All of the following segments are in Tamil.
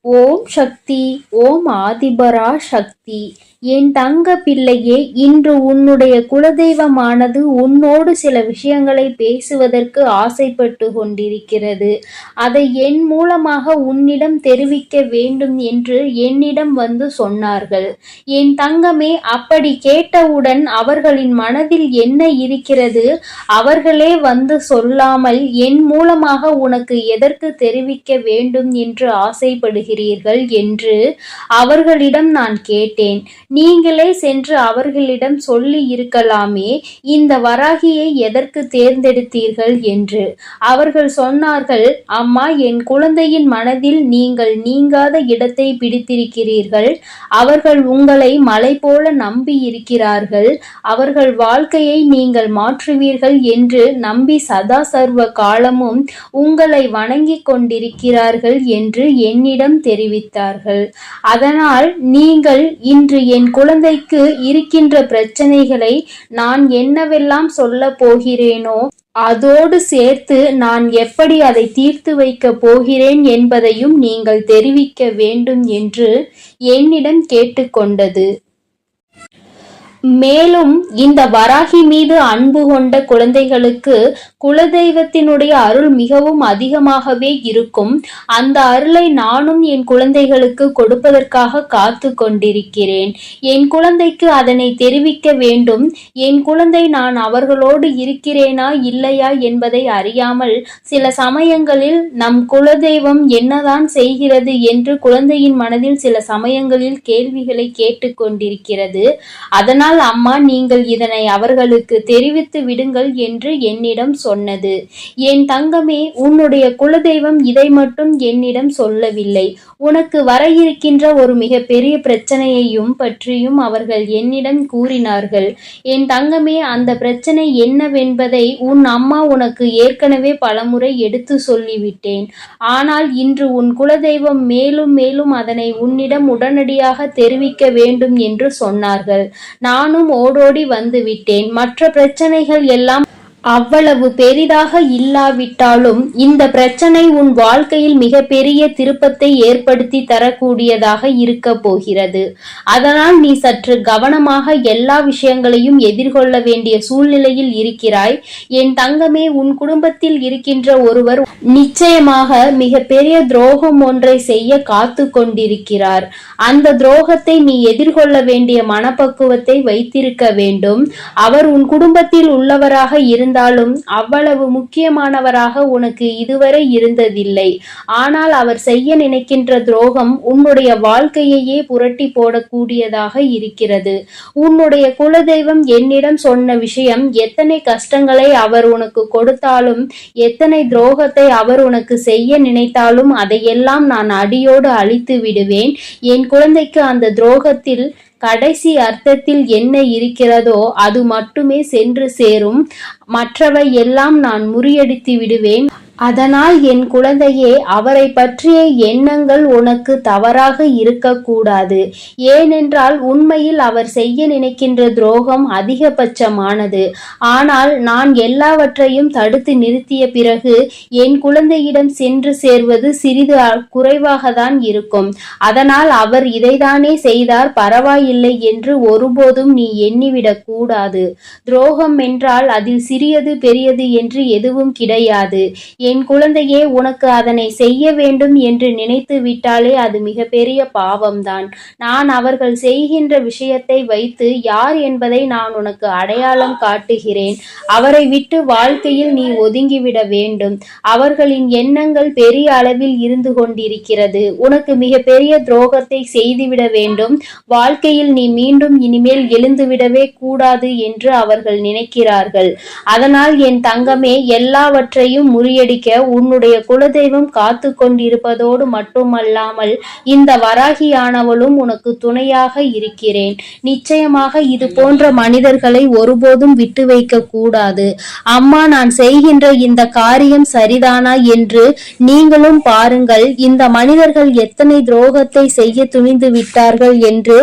ஓம் சக்தி. ஓம் ஆதிபரா சக்தி. என் தங்க பிள்ளையே, இன்று உன்னுடைய குலதெய்வமானது உன்னோடு சில விஷயங்களை பேசுவதற்கு ஆசைப்பட்டு கொண்டிருக்கிறது. அதை என் மூலமாக உன்னிடம் தெரிவிக்க வேண்டும் என்று என்னிடம் வந்து சொன்னார்கள். என் தங்கமே, அப்படி கேட்டவுடன் அவர்களின் மனதில் என்ன இருக்கிறது, அவர்களே வந்து சொல்லாமல் என் மூலமாக உனக்கு எதற்கு தெரிவிக்க வேண்டும் என்று ஆசைப்படுகிறீர்கள் என்று அவர்களிடம் நான் கேட்டேன். நீங்களே சென்று அவர்களிடம் சொல்லி இருக்கலாமே, இந்த வராகியை எதற்கு தேர்ந்தெடுத்தீர்கள் என்று. அவர்கள் சொன்னார்கள், அம்மா, என் குழந்தையின் மனதில் நீங்கள் நீங்காத இடத்தை பிடித்திருக்கிறீர்கள். அவர்கள் உங்களை மலை போல நம்பி இருக்கிறார்கள். அவர்கள் வாழ்க்கையை நீங்கள் மாற்றுவீர்கள் என்று நம்பி சதா சர்வ காலமும் உங்களை வணங்கிக் கொண்டிருக்கிறார்கள் என்று என்னிடம் தெரிவித்தார்கள். அதனால் நீங்கள் இன்று என் குழந்தைக்கு இருக்கின்ற பிரச்சனைகளை நான் என்னவெல்லாம் சொல்ல போகிறேனோ அதோடு சேர்த்து நான் எப்படி அதை தீர்த்து வைக்க போகிறேன் என்பதையும் நீங்கள் தெரிவிக்க வேண்டும் என்று என்னிடம் கேட்டுக்கொண்டது. மேலும் இந்த வராகி மீது அன்பு கொண்ட குழந்தைகளுக்கு குலதெய்வத்தினுடைய அருள் மிகவும் அதிகமாகவே இருக்கும். அந்த அருளை நானும் என் குழந்தைகளுக்கு கொடுப்பதற்காக காத்து கொண்டிருக்கிறேன். என் குழந்தைக்கு அதனை தெரிவிக்க வேண்டும். என் குழந்தை நான் அவர்களோடு இருக்கிறேனா இல்லையா என்பதை அறியாமல் சில சமயங்களில் நம் குலதெய்வம் என்னதான் செய்கிறது என்று குழந்தையின் மனதில் சில சமயங்களில் கேள்விகளை கேட்டுக்கொண்டிருக்கிறது. அதனால் அம்மா, நீங்கள் இதனை அவர்களுக்கு தெரிவித்து விடுங்கள் என்று என்னிடம் சொன்னது. என் தங்கமே, உன்னுடைய குலதெய்வம் இதை மட்டும் என்னிடம் சொல்லவில்லை. உனக்கு வர இருக்கின்ற ஒரு மிகப்பெரிய பிரச்சனையையும் பற்றியும் அவர்கள் என்னிடம் கூறினார்கள். என் தங்கமே, அந்த பிரச்சனை என்னவென்பதை உன் அம்மா உனக்கு ஏற்கனவே பலமுறை எடுத்து சொல்லிவிட்டேன். ஆனால் இன்று உன் குலதெய்வம் மேலும் மேலும் அதனை உன்னிடம் உடனடியாக தெரிவிக்க வேண்டும் என்று சொன்னார்கள். நானும் ஓடோடி வந்து விட்டேன். மற்ற பிரச்சனைகள் எல்லாம் அவ்வளவு பெரிதாக இல்லாவிட்டாலும் இந்த பிரச்சனை உன் வாழ்க்கையில் மிகப்பெரிய திருப்பத்தை ஏற்படுத்தி தரக்கூடியதாக இருக்க போகிறது. அதனால் நீ சற்று கவனமாக எல்லா விஷயங்களையும் எதிர்கொள்ள வேண்டிய சூழ்நிலையில் இருக்கிறாய். என் தங்கமே, உன் குடும்பத்தில் இருக்கின்ற ஒருவர் நிச்சயமாக மிகப்பெரிய துரோகம் ஒன்றை செய்ய காத்து கொண்டிருக்கிறார். அந்த துரோகத்தை நீ எதிர்கொள்ள வேண்டிய மனப்பக்குவத்தை வைத்திருக்க வேண்டும். அவர் உன் குடும்பத்தில் உள்ளவராக இருந்தாலும் அவ்வளவு முக்கியமானவராக உனக்கு இதுவரை இருந்ததில்லை. ஆனால் அவர் செய்ய நினைக்கின்ற துரோகம் உன்னுடைய வாழ்க்கையையே புரட்டி போடக்கூடியதாக இருக்கிறது. உன்னுடைய குலதெய்வம் என்னிடம் சொன்ன விஷயம், எத்தனை கஷ்டங்களை அவர் உனக்கு கொடுத்தாலும், எத்தனை துரோகத்தை அவர் உனக்கு செய்ய நினைத்தாலும் அதையெல்லாம் நான் அடியோடு அழித்து விடுவேன். என் குழந்தைக்கு அந்த துரோகத்தில் கடைசி அர்த்தத்தில் என்ன இருக்கிறதோ அது மட்டுமே சென்று சேரும். மற்றவை எல்லாம் நான் முறியடித்து விடுவேன். அதனால் என் குழந்தையே, அவரை பற்றிய எண்ணங்கள் உனக்கு தவறாக இருக்கக்கூடாது. ஏனென்றால் உண்மையில் அவர் செய்ய நினைக்கின்ற துரோகம் அதிகபட்சமானது. ஆனால் நான் எல்லாவற்றையும் தடுத்து நிறுத்திய பிறகு என் குழந்தையிடம் சென்று சேர்வது சிறிது குறைவாக தான் இருக்கும். அதனால் அவர் இதைதானே செய்தார், பரவாயில்லை என்று ஒருபோதும் நீ எண்ணிவிடக் கூடாது. துரோகம் என்றால் அதில் சிறியது பெரியது என்று எதுவும் கிடையாது. என் குழந்தையே, உனக்கு அதனை செய்ய வேண்டும் என்று நினைத்து விட்டாலே அது மிகப்பெரிய பாவம்தான். நான் அவர்கள் செய்கின்ற விஷயத்தை வைத்து யார் என்பதை நான் உனக்கு அடையாளம் காட்டுகிறேன். அவரை விட்டு வாழ்க்கையில் நீ ஒதுங்கிவிட வேண்டும். அவர்களின் எண்ணங்கள் பெரிய அளவில் இருந்து கொண்டிருக்கிறது. உனக்கு மிகப்பெரிய துரோகத்தை செய்துவிட வேண்டும். வாழ்க்கையில் நீ மீண்டும் இனிமேல் எழுந்துவிடவே கூடாது என்று அவர்கள் நினைக்கிறார்கள். அதனால் என் தங்கமே, எல்லாவற்றையும் முறியடிக்க உன்னுடைய குலதெய்வம் காத்து கொண்டிருப்பதோடு மட்டுமல்லாமல் இந்த வராகியானவளும் உனக்கு துணையாக இருக்கிறேன். நிச்சயமாக இது போன்ற மனிதர்களை ஒருபோதும் விட்டு வைக்க கூடாது. அம்மா, நான் செய்கின்ற இந்த காரியம் சரிதானா என்று நீங்களும் பாருங்கள். இந்த மனிதர்கள் எத்தனை துரோகத்தை செய்ய துணிந்து விட்டார்கள் என்று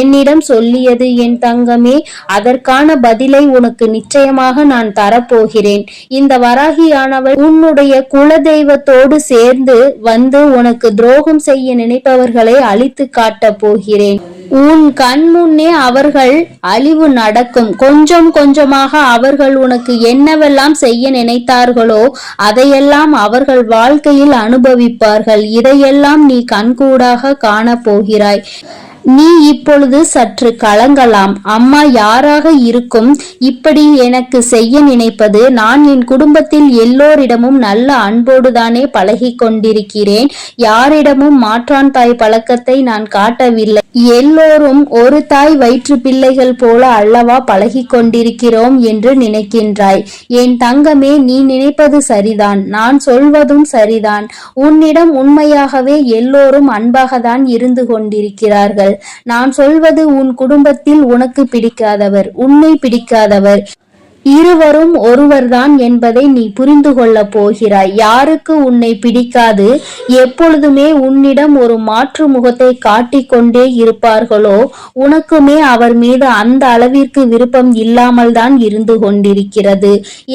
என்னிடம் சொல்லியது என் தங்கமே. அதற்கான பதிலை உனக்கு நிச்சயமாக நான் தரப்போகிறேன். இந்த வராகியானவள் உன்னுடைய உன்னுடைய குலதெய்வத்தோடு சேர்ந்து வந்து உனக்கு துரோகம் செய்ய நினைப்பவர்களை அழித்து காட்டப் போகிறேன். உன் கண் முன்னே அவர்கள் அழிவு நடக்கும். கொஞ்சம் கொஞ்சமாக அவர்கள் உனக்கு என்னவெல்லாம் செய்ய நினைத்தார்களோ அதையெல்லாம் அவர்கள் வாழ்க்கையில் அனுபவிப்பார்கள். இதையெல்லாம் நீ கண்கூடாக காணப்போகிறாய். நீ இப்பொழுது சற்று கலங்கலாம். அம்மா யாராக இருக்கும் இப்படி எனக்கு செய்ய நினைப்பது? நான் என் குடும்பத்தில் எல்லோரிடமும் நல்ல அன்போடுதானே பழகி கொண்டிருக்கிறேன். யாரிடமும் மாற்றான் தாய் பழக்கத்தை நான் காட்டவில்லை. எல்லோரும் ஒரு தாய் வயிற்று பிள்ளைகள் போல அல்லவா பழகி கொண்டிருக்கிறோம் என்று நினைக்கின்றாய். என் தங்கமே, நீ நினைப்பது சரிதான். நான் சொல்வதும் சரிதான். உன்னிடம் உண்மையாகவே எல்லோரும் அன்பாகத்தான் இருந்து கொண்டிருக்கிறார்கள். நான் சொல்வது உன் குடும்பத்தில் உனக்கு பிடிக்காதவர், உன்னை பிடிக்காதவர் இருவரும் ஒருவர்தான் என்பதை நீ புரிந்து கொள்ள போகிறாய். யாருக்கு உன்னை பிடிக்காது, எப்பொழுதுமே உன்னிடம் ஒரு மாற்று முகத்தை காட்டிக்கொண்டே இருப்பார்களோ உனக்குமே அவர் மீது அந்த அளவிற்கு விருப்பம் இல்லாமல் தான் இருந்து கொண்டிருக்கிறது.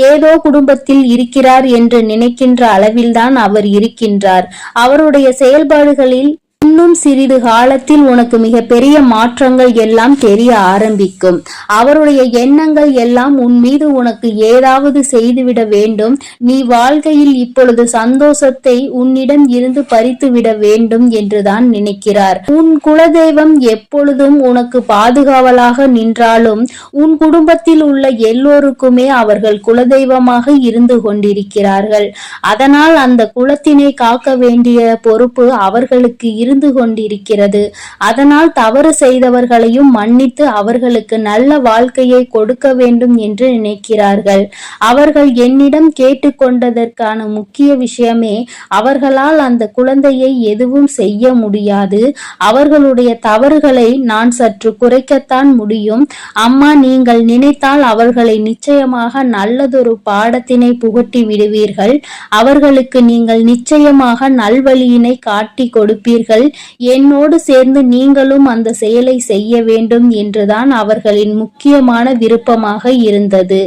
ஏதோ குடும்பத்தில் இருக்கிறார் என்று நினைக்கின்ற அளவில்தான் அவர் இருக்கின்றார். அவருடைய செயல்பாடுகளில் இன்னும் சிறிது காலத்தில் உனக்கு மிக பெரிய மாற்றங்கள் எல்லாம் தெரிய ஆரம்பிக்கும். அவருடைய எண்ணங்கள் எல்லாம் உன் மீது உனக்கு ஏதாவது செய்துவிட வேண்டும், நீ வாழ்க்கையில் இப்பொழுது சந்தோஷத்தை உன்னிடம் இருந்து பறித்துவிட வேண்டும் என்றுதான் நினைக்கிறார். உன் குலதெய்வம் எப்பொழுதும் உனக்கு பாதுகாவலாக நின்றாலும் உன் குடும்பத்தில் உள்ள எல்லோருக்குமே அவர்கள் குலதெய்வமாக இருந்து கொண்டிருக்கிறார்கள். அதனால் அந்த குலத்தினை காக்க வேண்டிய பொறுப்பு அவர்களுக்கு இருந்து கொண்டிருக்கிறது. அதனால் தவறு செய்தவர்களையும் மன்னித்து அவர்களுக்கு நல்ல வாழ்க்கையை கொடுக்க வேண்டும் என்று நினைக்கிறார்கள். அவர்கள் என்னிடம் கேட்டுக்கொண்டதற்கான முக்கிய விஷயமே அவர்களால் அந்த குழந்தையை எதுவும் செய்ய முடியாது. அவர்களுடைய தவறுகளை நான் சற்று குறைக்கத்தான் முடியும். அம்மா, நீங்கள் நினைத்தால் அவர்களை நிச்சயமாக நல்லதொரு பாடத்தினை புகட்டி விடுவீர்கள். அவர்களுக்கு நீங்கள் நிச்சயமாக நல்வழியினை காட்டி கொடுப்பீர்கள். என்னோடு சேர்ந்து நீங்களும் அந்த செயலை செய்ய வேண்டும் என்றுதான் அவர்களின் முக்கியமான விருப்பமாக இருந்தது.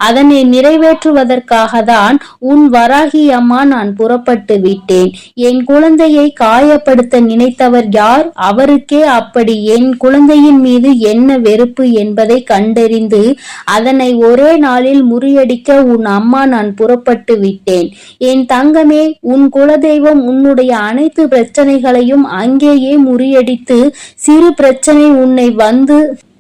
அதனை நிறைவேற்றுவதற்காக தான் உன் வராகி அம்மா நான் புறப்பட்டு விட்டேன். என் குழந்தையை காயப்படுத்த நினைத்தவர் யார்? அவருக்கே அப்படி என் குழந்தையின் மீது என்ன வெறுப்பு என்பதை கண்டறிந்து அதனை ஒரே நாளில் முறியடிக்க உன் அம்மா நான் புறப்பட்டு விட்டேன். என் தங்கமே, உன் குலதெய்வம் உன்னுடைய அனைத்து பிரச்சனைகளையும் அங்கேயே முறியடித்து சிறு பிரச்சனை உன்னை வந்து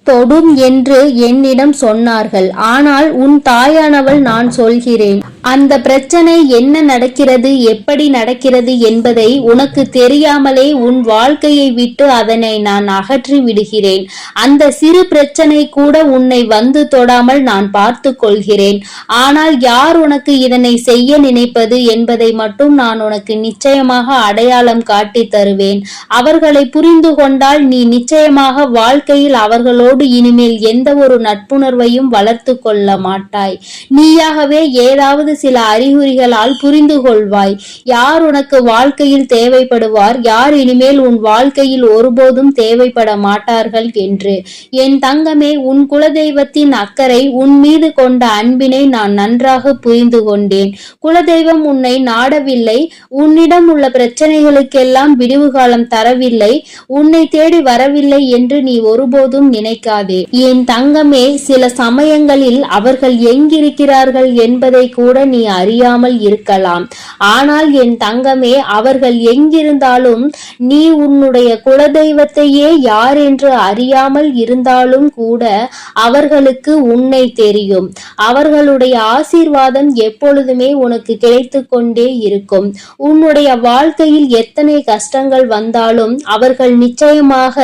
தொடும் என்று என்னிடம் சொன்னார்கள். ஆனால் உன் தாயானவள் நான் சொல்கிறேன், அந்த பிரச்சனை என்ன நடக்கிறது, எப்படி நடக்கிறது என்பதை உனக்கு தெரியாமலே உன் வாழ்க்கையை விட்டு அதனை நான் அகற்றி விடுகிறேன். அந்த சிறு பிரச்சனை கூட உன்னை வந்து தொடாமல் நான் பார்த்து கொள்கிறேன். ஆனால் யார் உனக்கு இதனை செய்ய நினைப்பது என்பதை மட்டும் நான் உனக்கு நிச்சயமாக அடையாளம் காட்டி தருவேன். அவர்களை புரிந்து கொண்டால் நீ நிச்சயமாக வாழ்க்கையில் அவர்களோடு இனிமேல் எந்த ஒரு நட்புணர்வையும் வளர்த்து கொள்ள மாட்டாய். நீயாகவே ஏதாவது சில அறிகுறிகளால் புரிந்து கொள்வாய் யார் உனக்கு வாழ்க்கையில் தேவைப்படுவார், யார் இனிமேல் உன் வாழ்க்கையில் ஒருபோதும் தேவைப்பட மாட்டார்கள் என்று. என் தங்கமே, உன் குலதெய்வத்தின் அக்கறை, உன் மீது கொண்ட அன்பினை நான் நன்றாக புரிந்து கொண்டேன். குலதெய்வம் உன்னை நாடவில்லை, உன்னிடம் உள்ள பிரச்சனைகளுக்கெல்லாம் விடிவு காலம் தரவில்லை, உன்னை தேடி வரவில்லை என்று நீ ஒருபோதும் நினைக்காதே. என் தங்கமே, சில சமயங்களில் அவர்கள் எங்கிருக்கிறார்கள் என்பதை கூட நீ அறியாமல் இருக்கலாம். ஆனால் என் தங்கமே, அவர்கள் எங்கிருந்தாலும் நீ உன்னுடைய குலதெய்வத்தையே யார் என்று அறியாமல் இருந்தாலும் கூட அவர்களுக்கு உன்னை தெரியும். அவர்களுடைய ஆசீர்வாதம் எப்பொழுதுமே உனக்கு கிடைத்து கொண்டே இருக்கும். உன்னுடைய வாழ்க்கையில் எத்தனை கஷ்டங்கள் வந்தாலும் அவர்கள் நிச்சயமாக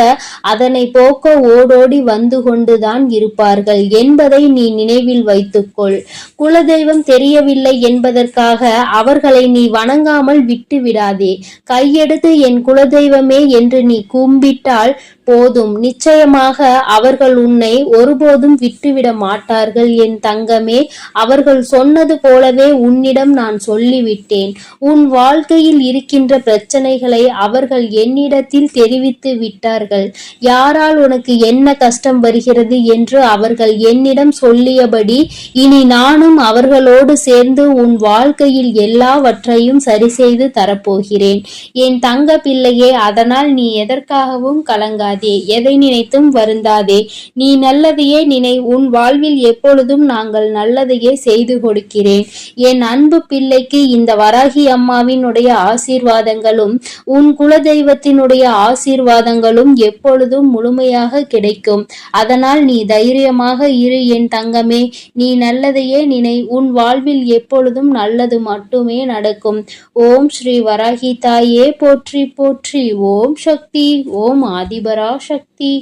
அதனை போக்க ஓடோடி வந்து கொண்டுதான் இருப்பார்கள் என்பதை நீ நினைவில் வைத்துக்கொள். குலதெய்வம் தெரியவில்லை என்பதற்காக அவர்களை நீ வணங்காமல் விட்டு விடாதே. கையெடுத்து என் குலதெய்வமே என்று நீ கும்பிட்டால் போதும். நிச்சயமாக அவர்கள் உன்னை ஒருபோதும் விட்டுவிட மாட்டார்கள் என் தங்கமே. அவர்கள் சொன்னது போலவே உன்னிடம் நான் சொல்லிவிட்டேன். உன் வாழ்க்கையில் இருக்கின்ற பிரச்சனைகளை அவர்கள் என்னிடத்தில் தெரிவித்து விட்டார்கள். யாரால் உனக்கு என்ன கஷ்டம் வருகிறது என்று அவர்கள் என்னிடம் சொல்லியபடி இனி நானும் அவர்களோடு சேர்ந்து உன் வாழ்க்கையில் எல்லாவற்றையும் சரி செய்து தரப்போகிறேன் என் தங்க பிள்ளையே. அதனால் நீ எதற்காகவும் கலங்காதே, எதை நினைத்தும் வருந்தாதே. நீ நல்லதையே நினை. உன் வாழ்வில் எப்பொழுதும் நாங்கள் நல்லதையே செய்து கொடுக்கிறேன். என் அன்பு பிள்ளைக்கு இந்த வராகி அம்மாவினுடைய ஆசீர்வாதங்களும் உன் குலதெய்வத்தினுடைய ஆசீர்வாதங்களும் எப்பொழுதும் முழுமையாக கிடைக்கும். அதனால் நீ தைரியமாக இரு என் தங்கமே. நீ நல்லதையே நினை. உன் வாழ்வில் எப்பொழுதும் நல்லது மட்டுமே நடக்கும். ஓம் ஸ்ரீ வராகி தாயே போற்றி போற்றி. ஓம் சக்தி. ஓம் ஆதிபரா சக்தி.